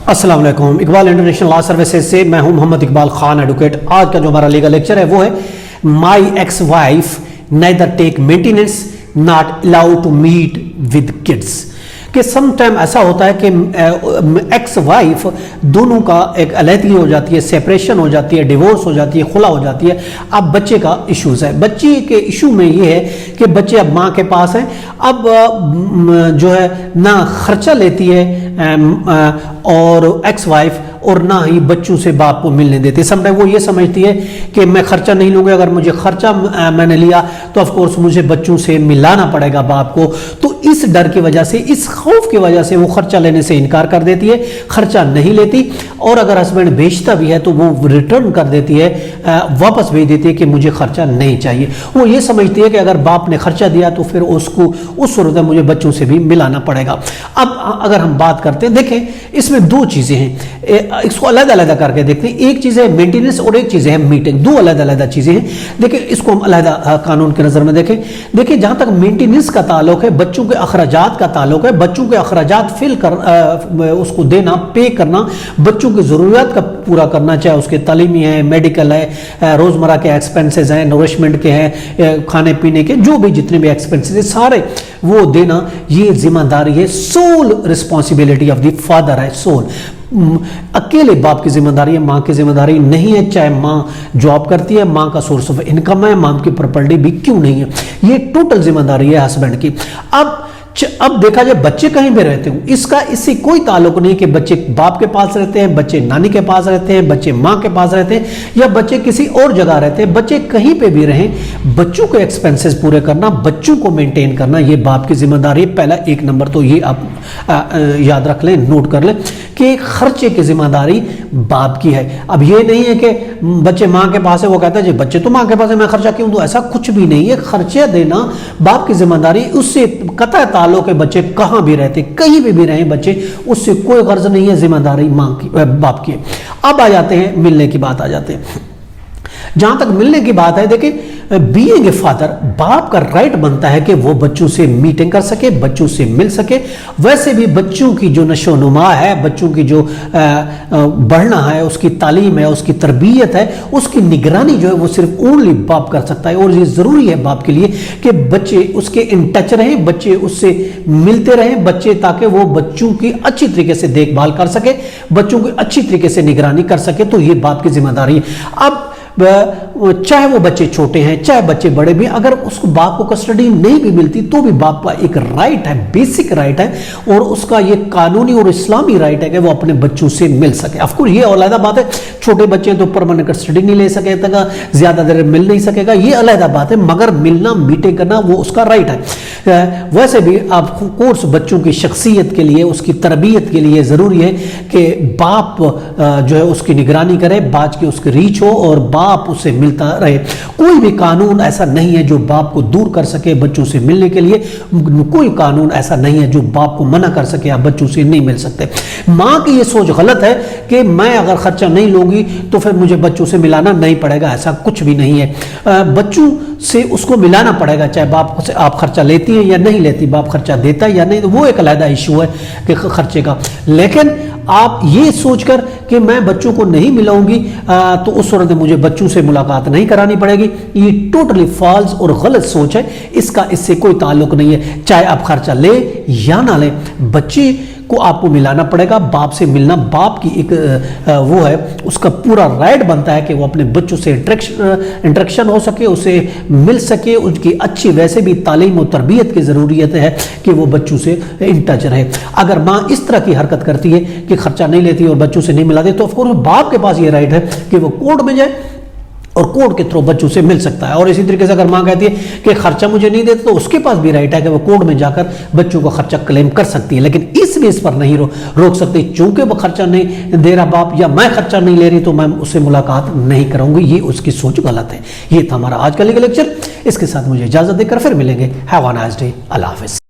अस्सलाम वालेकुम। Iqbal international law services से मैं हूं मोहम्मद इकबाल खान एडवोकेट। आज का जो हमारा लीगल लेक्चर है वो है my ex wife neither take maintenance not allowed to meet with kids. कि सम टाइम ऐसा होता है कि एक्स वाइफ दोनों का एक अलहदगी हो जाती है, सेपरेशन हो जाती है, डिवोर्स हो जाती है, खुला हो जाती है। अब बच्चे का इश्यूज है। बच्चे के इशू में ये है कि बच्चे अब माँ के पास हैं, अब जो है ना खर्चा लेती है और एक्स वाइफ और ना ही बच्चों से बाप को मिलने देती है। समटाइम वो ये समझती है कि मैं खर्चा नहीं लूँगी, अगर मुझे खर्चा मैंने लिया तो ऑफ कोर्स मुझे बच्चों से मिलाना पड़ेगा बाप को। तो इस डर की वजह से, इस खौफ की वजह से वो खर्चा लेने से इनकार कर देती है, खर्चा नहीं लेती। और अगर हस्बैंड बेचता भी है तो वो रिटर्न कर देती है, वापस भेज देती है कि मुझे खर्चा नहीं चाहिए। वो ये समझती है कि अगर बाप ने खर्चा दिया तो फिर उसको उस सूरत में मुझे बच्चों से भी मिलाना पड़ेगा। अब अगर हम बात करते हैं, देखें इसमें दो चीज़ें हैं, इसको अलग अलग करके देखते हैं। एक चीज़ है मेंटेनेंस और एक चीज़ है मीटिंग, दो अलग अलग चीज़ें हैं। देखिए इसको हम अलग कानून की नज़र में देखें। देखिए जहाँ तक मेंटेनेंस का ताल्लुक है, बच्चों के अखराजात का ताल्लुक है, बच्चों के अखराजात फिल कर उसको देना, पे करना, बच्चों की ज़रूरियात का पूरा करना, चाहे उसके तालीमी है, मेडिकल है, रोज़मर्रा के एक्सपेंसेस हैं, नरिशमेंट के हैं, खाने पीने के जो भी जितने भी एक्सपेंसेस हैं सारे वो देना, ये जिम्मेदारी है, sole responsibility of the father है। सोल अकेले बाप की जिम्मेदारी है, माँ की जिम्मेदारी नहीं है। चाहे माँ जॉब करती है, माँ का सोर्स ऑफ इनकम है, माँ की प्रॉपर्टी भी क्यों नहीं है, ये टोटल जिम्मेदारी है हस्बैंड की। अब देखा जाए बच्चे कहीं भी रहते हो, इससे कोई ताल्लुक नहीं कि बच्चे बाप के पास रहते हैं, बच्चे नानी के पास रहते हैं, बच्चे माँ के पास रहते हैं या बच्चे किसी और जगह रहते हैं। बच्चे कहीं पे भी रहें, बच्चों के एक्सपेंसेस पूरे करना, बच्चों को मेंटेन करना, ये बाप की जिम्मेदारी है। पहला एक नंबर तो ये आप याद रख लें, नोट कर लें कि खर्चे की जिम्मेदारी बाप की है। अब ये नहीं है कि बच्चे माँ के पास है, वो कहता है जी बच्चे तो माँ के पास है, मैं खर्चा क्यों दूं, ऐसा कुछ भी नहीं है। खर्चे देना बाप की जिम्मेदारी, उससे कतई ताल्लुक है बच्चे कहाँ भी रहते, कहीं भी रहे बच्चे, उससे कोई गर्ज नहीं है, जिम्मेदारी माँ की, बाप की है। अब आ जाते हैं मिलने की बात, आ जाते हैं जहां तक मिलने की बात है। देखिए बीइंग ए फादर, बाप का राइट बनता है कि वो बच्चों से मीटिंग कर सके, बच्चों से मिल सके। वैसे भी बच्चों की जो नशोनुमा है, बच्चों की जो बढ़ना है, उसकी तालीम है, उसकी तरबियत है, उसकी निगरानी जो है वो सिर्फ ओनली बाप कर सकता है। और ये ज़रूरी है बाप के लिए कि बच्चे उसके इन टच रहें, बच्चे उससे मिलते रहें, बच्चे ताकि वो बच्चों की अच्छी तरीके से देखभाल कर सके, बच्चों की अच्छी तरीके से निगरानी कर सके। तो ये बाप की जिम्मेदारी है। अब चाहे वो बच्चे छोटे हैं चाहे बच्चे बड़े भी, अगर उसको बाप को कस्टडी नहीं भी मिलती तो भी बाप का एक राइट है, बेसिक राइट है, और उसका ये कानूनी और इस्लामी राइट है कि वो अपने बच्चों से मिल सके। ऑफकोर्स ये अलग बात है, छोटे बच्चे तो परमानेंट कस्टडी नहीं ले सकेगा, ज्यादा देर मिल नहीं सकेगा, ये अलग बात है, मगर मिलना मीटिंग करना वो उसका राइट है। वैसे भी आप कोर्स बच्चों की शख्सियत के लिए, उसकी तरबियत के लिए ज़रूरी है कि बाप जो है उसकी निगरानी करे, बाज की उसकी रीच हो और बाप उससे मिलता रहे। कोई भी कानून ऐसा नहीं है जो बाप को दूर कर सके बच्चों से मिलने के लिए, कोई कानून ऐसा नहीं है जो बाप को मना कर सके आप बच्चों से नहीं मिल सकते। माँ की ये सोच गलत है कि मैं अगर खर्चा नहीं लूंगी तो फिर मुझे बच्चों से मिलाना नहीं पड़ेगा, ऐसा कुछ भी नहीं है। बच्चों से उसको मिलाना पड़ेगा, चाहे बाप से आप खर्चा लेती हैं या नहीं लेती, बाप खर्चा देता है या नहीं, तो वो एक अलग इशू है कि खर्चे का। लेकिन आप ये सोचकर कि मैं बच्चों को नहीं मिलाऊंगी तो उस सूरत में मुझे बच्चों से मुलाकात नहीं करानी पड़ेगी, ये टोटली फॉल्स और गलत सोच है। इससे कोई ताल्लुक नहीं है। चाहे आप खर्चा ले या ना ले, बच्चे को आपको मिलाना पड़ेगा। बाप से मिलना बाप की एक वो है, उसका पूरा राइट बनता है कि वो अपने बच्चों से इंटरेक्शन हो सके, उसे मिल सके, उसकी अच्छी वैसे भी तालीम और तरबियत की ज़रूरियत है कि वो बच्चों से इन टच रहे। अगर माँ इस तरह की हरकत करती है कि खर्चा नहीं लेती और बच्चों से नहीं मिलाती, तो ऑफकोर्स बाप के पास ये राइट है कि वो कोर्ट में जाए और कोर्ट के थ्रू बच्चों से मिल सकता है। और इसी तरीके से अगर माँ कहती है कि खर्चा मुझे नहीं देते तो उसके पास भी राइट है कि वो कोर्ट में जाकर बच्चों का खर्चा क्लेम कर सकती है। लेकिन इस बेस पर नहीं रोक सकती, चूंकि वो खर्चा नहीं दे रहा बाप या मैं खर्चा नहीं ले रही तो मैं उससे मुलाकात नहीं करूंगी, ये उसकी सोच गलत है। ये था हमारा आज का लीगल लेक्चर। इसके साथ मुझे इजाजत देकर फिर मिलेंगे। Have a nice day. अल्लाह हाफिज़।